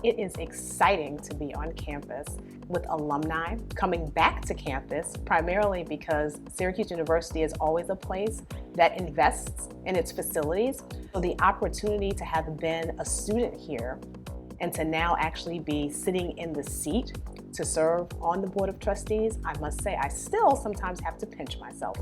It is exciting to be on campus with alumni coming back to campus, primarily because Syracuse University is always a place that invests in its facilities. So the opportunity to have been a student here and to now actually be sitting in the seat to serve on the Board of Trustees, I must say I still sometimes have to pinch myself.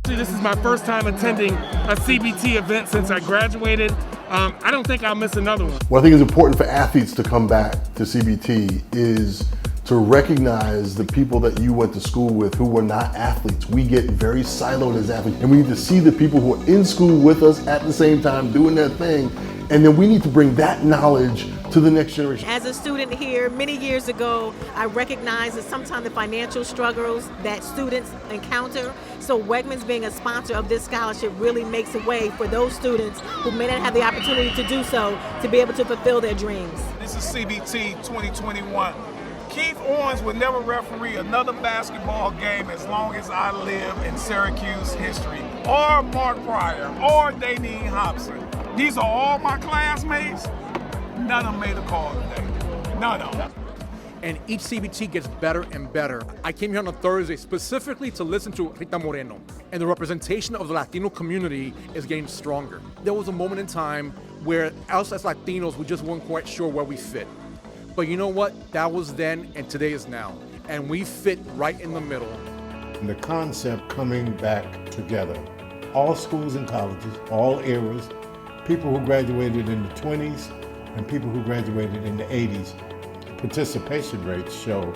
This is my first time attending a CBT event since I graduated. I don't think I'll miss another one. What I think is important for athletes to come back to CBT is to recognize the people that you went to school with who were not athletes. We get very siloed as athletes, and we need to see the people who are in school with us at the same time doing their thing, and then we need to bring that knowledge to the next generation. As a student here many years ago, I recognized that sometimes the financial struggles that students encounter. So Wegmans being a sponsor of this scholarship really makes a way for those students who may not have the opportunity to do so to be able to fulfill their dreams. This is CBT 2021. Keith Owens would never referee another basketball game as long as I live in Syracuse history, or Mark Pryor, or Daneen Hobson. These are all my classmates. None of them made a call today. None of them. And each CBT gets better and better. I came here on a Thursday specifically to listen to Rita Moreno, and the representation of the Latino community is getting stronger. There was a moment in time where us as Latinos, we just weren't quite sure where we fit. But you know what? That was then, and today is now. And we fit right in the middle. The concept coming back together. All schools and colleges, all eras, people who graduated in the 20s and people who graduated in the 80s, participation rates show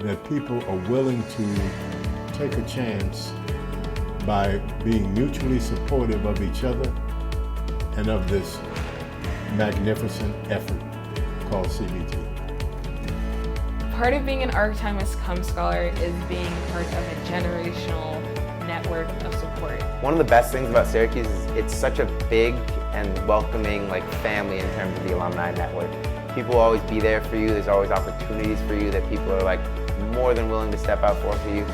that people are willing to take a chance by being mutually supportive of each other and of this magnificent effort called CBT. Part of being an Archimedes Cum Scholar is being part of a generational network of support. One of the best things about Syracuse is it's such a big and welcoming family in terms of the alumni network. People will always be there for you. There's always opportunities for you that people are more than willing to step out for you.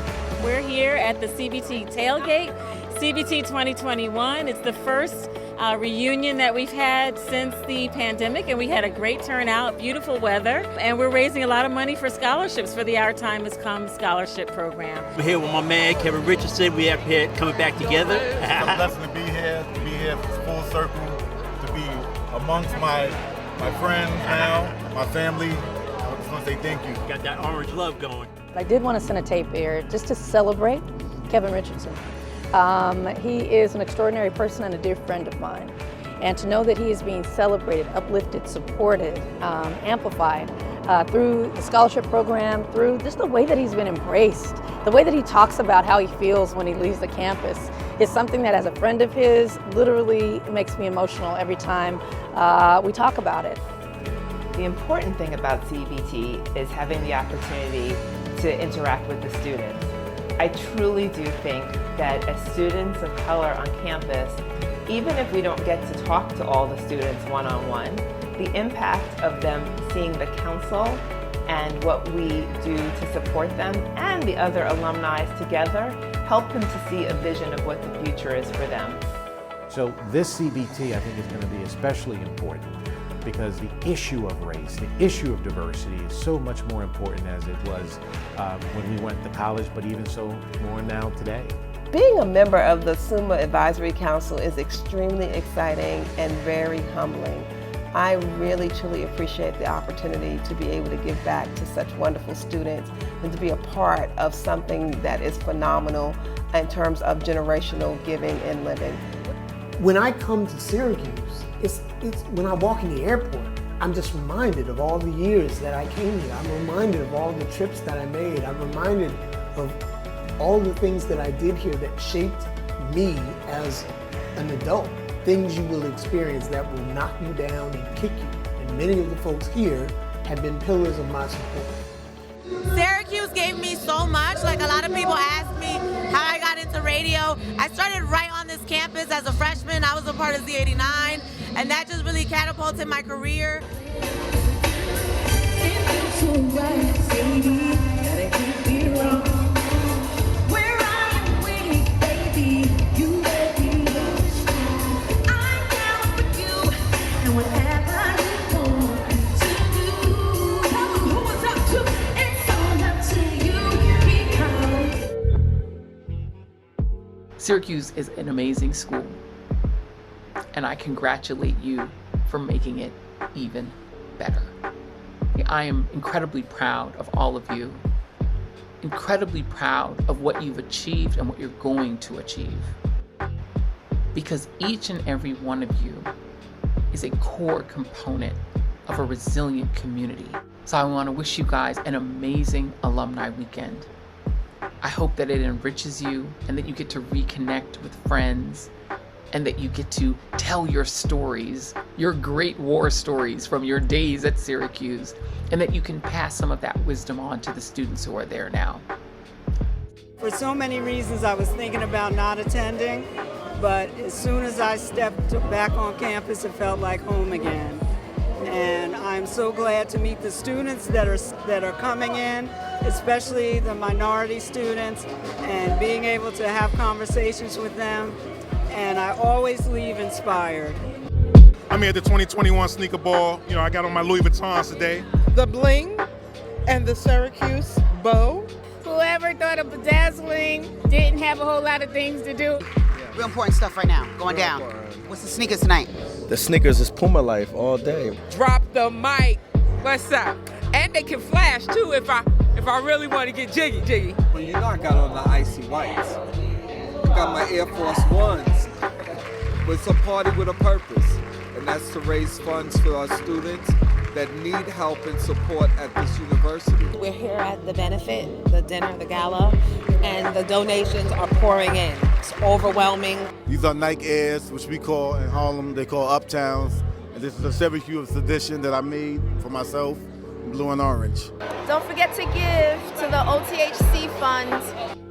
We're here at the CBT Tailgate, CBT 2021. It's the first reunion that we've had since the pandemic, and we had a great turnout, beautiful weather, and we're raising a lot of money for scholarships for the Our Time Has Come scholarship program. We're here with my man Kevin Richardson. We are here coming back together. It's a blessing to be here full circle, to be amongst my friends now, my family. I just want to say thank you. Got that orange love going. I did want to send a tape here just to celebrate Kevin Richardson. He is an extraordinary person and a dear friend of mine. And to know that he is being celebrated, uplifted, supported, amplified through the scholarship program, through just the way that he's been embraced, the way that he talks about how he feels when he leaves the campus is something that, as a friend of his, literally makes me emotional every time we talk about it. The important thing about CBT is having the opportunity to interact with the students. I truly do think that as students of color on campus, even if we don't get to talk to all the students one-on-one, the impact of them seeing the council and what we do to support them and the other alumni together help them to see a vision of what the future is for them. So this CBT, I think, is going to be especially important because the issue of race, the issue of diversity is so much more important as it was when we went to college, but even so more now today. Being a member of the SUMA Advisory Council is extremely exciting and very humbling. I really truly appreciate the opportunity to be able to give back to such wonderful students and to be a part of something that is phenomenal in terms of generational giving and living. When I come to Syracuse, it's when I walk in the airport, I'm just reminded of all the years that I came here. I'm reminded of all the trips that I made. I'm reminded of all the things that I did here that shaped me as an adult. Things you will experience that will knock you down and kick you. And many of the folks here have been pillars of my support. Syracuse gave me so much. A lot of people ask me how I got into radio. I started right on this campus as a freshman. I was a part of Z89, and that just really catapulted my career. Syracuse is an amazing school, and I congratulate you for making it even better. I am incredibly proud of all of you, incredibly proud of what you've achieved and what you're going to achieve, because each and every one of you is a core component of a resilient community. So I want to wish you guys an amazing alumni weekend. I hope that it enriches you and that you get to reconnect with friends and that you get to tell your stories, your great war stories from your days at Syracuse, and that you can pass some of that wisdom on to the students who are there now. For so many reasons I was thinking about not attending, but as soon as I stepped back on campus, it felt like home again. And I'm so glad to meet the students that are coming in, especially the minority students, and being able to have conversations with them. And I always leave inspired. I'm here at the 2021 Sneaker Ball. You know, I got on my Louis Vuittons today. The bling and the Syracuse bow. Whoever thought of bedazzling didn't have a whole lot of things to do. Real important stuff right now, going down. What's the sneakers tonight? The sneakers is Puma life all day. Drop the mic. What's up? And they can flash too if I really want to get jiggy. Well, you know I got on the icy whites. I got my Air Force Ones. But it's a party with a purpose, and that's to raise funds for our students that need help and support at this university. We're here at the benefit, the dinner, the gala, and the donations are pouring in. It's overwhelming. These are Nike Airs, which we call in Harlem, they call Uptowns. And this is a Syracuse edition that I made for myself, blue and orange. Don't forget to give to the OTHC Fund.